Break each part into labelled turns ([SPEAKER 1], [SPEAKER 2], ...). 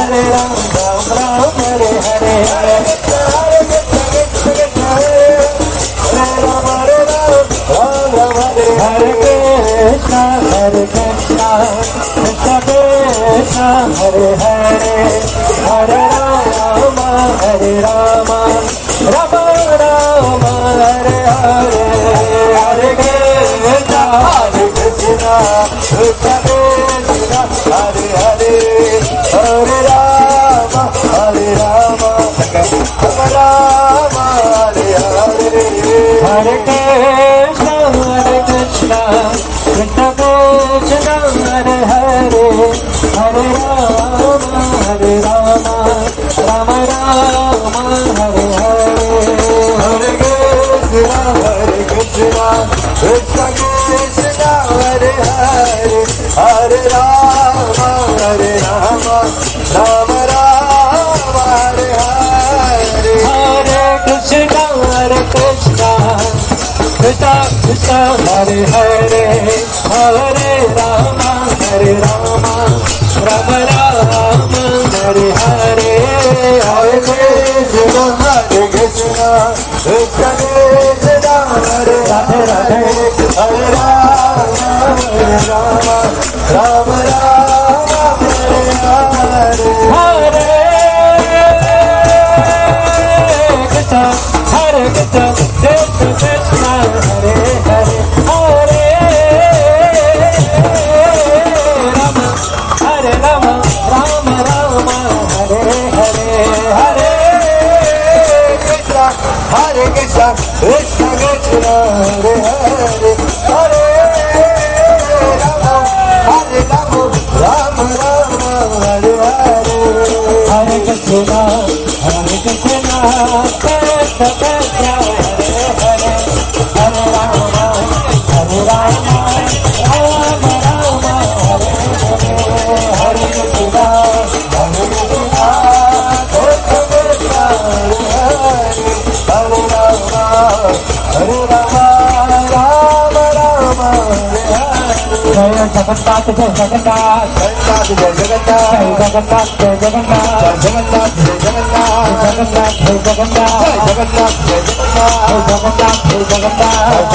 [SPEAKER 1] Hare Ram, Ram Ram, Hare Hare, Hare Krishna, Krishna Hare Ram, Ram Ram, Hare Hare, Krishna, Hare Krishna, Krishna Krishna, Hare Hare, Hare Rama, Hare Rama, Rama Rama, Hare Hare, Hare Krishna, Krishna Krishna, Hare Hare, Hare Rama, Hare Rama, Rama Rama, Hare Hare, Hare Krishna, Krishna Krishna, Hare Hare, Hare Rama, Hare Rama, Rama Rama, Hare Hare, Hare Krishna, Krishna Krishna, Hare Hare, Hare Rama, Hare Rama, Rama Rama, Hare Hare, Hare Krishna, Krishna Krishna, Hare Hare, Hare Rama, Hare Rama, Rama Rama, Hare Hare, Hare Krishna, Krishna Krishna, Hare Radhe Radhe, Hare Rama, Hare Rama, Rama Rama, Hare Hare, Hare Krishna, Hare Krishna, Krishna Krishna, Hare Hare, Hare Rama, Hare Rama, Rama Rama, Hare Hare, Hare Krishna, Hare Krishna, Krishna Krishna, Hare Hare, Hare Rama, Hare Rama, Rama Rama, Hare Hare, Hare Krishna, Hare Krishna, Krishna Krishna, Hare Hare, Hare Rama, Hare Rama, Rama Rama, Hare Hare, Hare Krishna, Hare Krishna, Krishna Krishna, Hare Hare, Hare Rama, Hare Rama, Rama Rama, Hare Hare, Jai Jagannath, Jai Jagannath, Jai Jagannath, Jai Jagannath, Jai Jagannath, Jai Jagannath, Jai Jagannath, Jagannath, Jai Jagannath, Jai Jagannath, Jai Jagannath, Jai Jagannath, Jai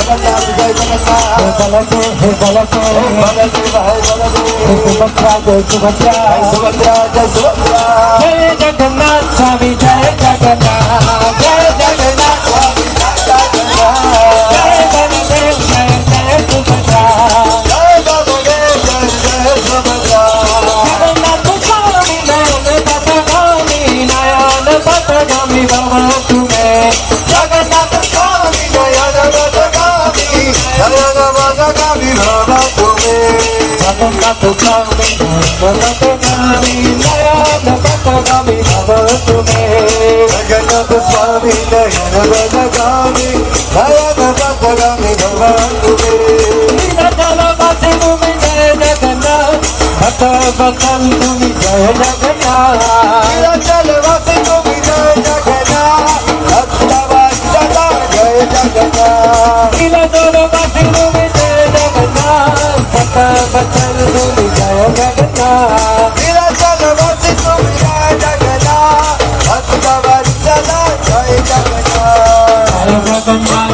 [SPEAKER 1] Jagannath, Jai Jagannath, Jai Balade, Jai Balade, Balade, Jai Balade, Jai Subhadra, Jai Subhadra, Jai Subhadra, Jai Subhadra, Jai Jagannath, Swami, Jai Jagannath, Jai Jagannath, Swami, Jai Jagannath, Jai Baladev, Jai Jai Subhadra, Jai Baladev, Jai Jai Subhadra, Jagannath Swami, Nayan Patagami, Nayan Patagami, Baba Tume, Jagannath Swami, Nayan Patagami, Nayan Patagami, Baba Tume, Jagannath Swami, Nayan Patagami, Nayan Patagami, Baba Tume, Jagannath Swami, Nayan Patagami, Nayan Patagami, Baba Tume, Nirajala Vasi Tumi Jai Jagannath, Bhakta Bhaktan Tumi Jai Jagannath, Nirajala Vasi Tumi Jai Jagannath, Bhakta Bhaktan Jai Jagannath, Nirajala Vasi Tumi Jai Jagannath, Bhakta Bhaktan Tumi Jai Jagannath, Nirajala Vasi Tumi Jai Jagannath, Bhakta Bhaktan Jai Jagannath, Jai Jagannath.